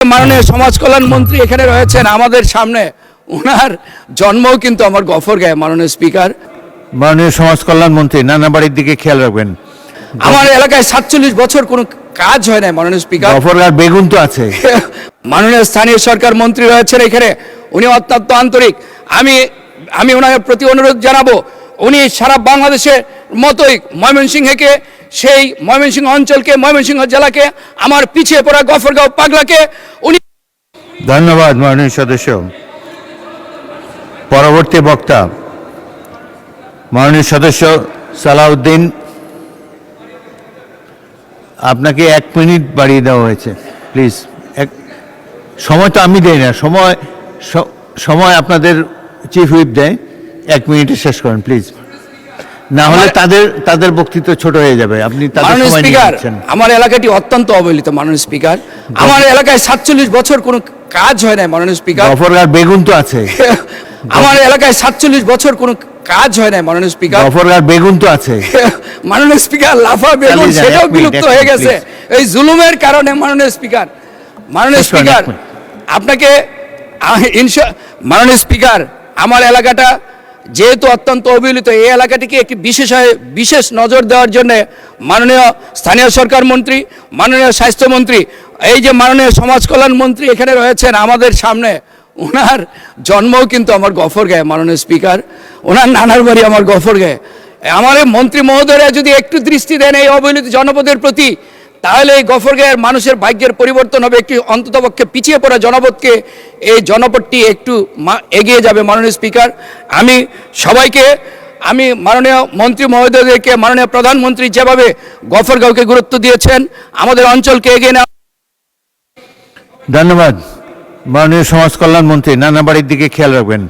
মাননীয় সমাজ কল্যাণ মন্ত্রী এখানে রয়েছেন আমাদের সামনে। ওনার জন্মও কিন্তু আমার গফরগাঁয়ে। মাননীয় স্পিকার, মাননীয় সমাজ কল্যাণ মন্ত্রী নানাবাড়ির দিকে খেয়াল রাখবেন। আমার এলাকায় 47 বছর কোনো কাজ হয় না মাননীয় স্পিকার। গফরগাঁর বেগুন তো আছে। মাননীয় স্থানীয় সরকার মন্ত্রী রয়েছেন এখানে, উনি অত্যন্ত আন্তরিক। আমি ওনার প্রতি অনুরোধ জানাবো, উনি সারা বাংলাদেশের মতোই ময়মনসিংহকে, সেই ময়মনসিংহ অঞ্চলকে, ময়মনসিংহ জেলাকে, আমার পিছিয়ে পড়া গফরগাঁও পাগলাকে উনি। ধন্যবাদ মাননীয় সদস্য। পরবর্তী বক্তা মাননীয় সদস্য সালাউদ্দিন, আপনাকে 1 মিনিট বাড়িয়ে দেওয়া হয়েছে। প্লিজ, সময় তো আমি দেই না, সময় আপনাদের চিফ হুইপ দেয়। 1 মিনিটে শেষ করেন প্লিজ, না হলে তাদের বক্তৃত্ব ছোট হয়ে যাবে। আপনি তাদের সময় নিয়ে নিচ্ছেন। আমার এলাকাটি অত্যন্ত অবহেলিত মাননীয় স্পিকার। আমার এলাকায় 47 বছর কোনো কাজ হয় না মাননীয় স্পিকার। গফরগাঁর বেগুন তো আছে। আমার এলাকায় 47 বছর কোনো কাজ হয় না মাননীয় স্পিকার। গফরগাঁর বেগুন তো আছে। মাননীয় স্পিকার, লাফা বেগুন সেটাও বিলুপ্ত হয়ে গেছে এই জুলুমের কারণে। মাননীয় স্পিকার, আপনাকে মাননীয় স্পিকার, আমার এলাকাটা যেহেতু অত্যন্ত অবহেলিত, এই এলাকাটিকে একটি বিশেষ নজর দেওয়ার জন্য মাননীয় স্থানীয় সরকার মন্ত্রী, মাননীয় স্বাস্থ্যমন্ত্রী, এই যে মাননীয় সমাজ কল্যাণ মন্ত্রী এখানে রয়েছেন আমাদের সামনে। ওনার জন্মও কিন্তু আমার গফরগাঁয়ে মাননীয় স্পিকার। ওনার নানার বাড়ি আমার গফরগাঁয়ে। আমার মন্ত্রী মহোদয়রা যদি একটু দৃষ্টি দেন এই অবহেলিত জনপদের প্রতি, তাহলে এই গফরগাঁয়ের মানুষের ভাগ্যের পরিবর্তন হবে। একটি অন্ততপক্ষে পিছিয়ে পড়া জনপদকে, এই জনপদটি একটু এগিয়ে যাবে মাননীয় স্পিকার। আমি মাননীয় মন্ত্রী মহোদয়দেরকে, মাননীয় প্রধানমন্ত্রী যেভাবে গফরগাঁওকে গুরুত্ব দিয়েছেন, আমাদের অঞ্চলকে এগিয়ে নেওয়া। ধন্যবাদ মাননীয় সমাজ কল্যাণ মন্ত্রী নানাবাড়ির দিকে খেয়াল রাখবেন।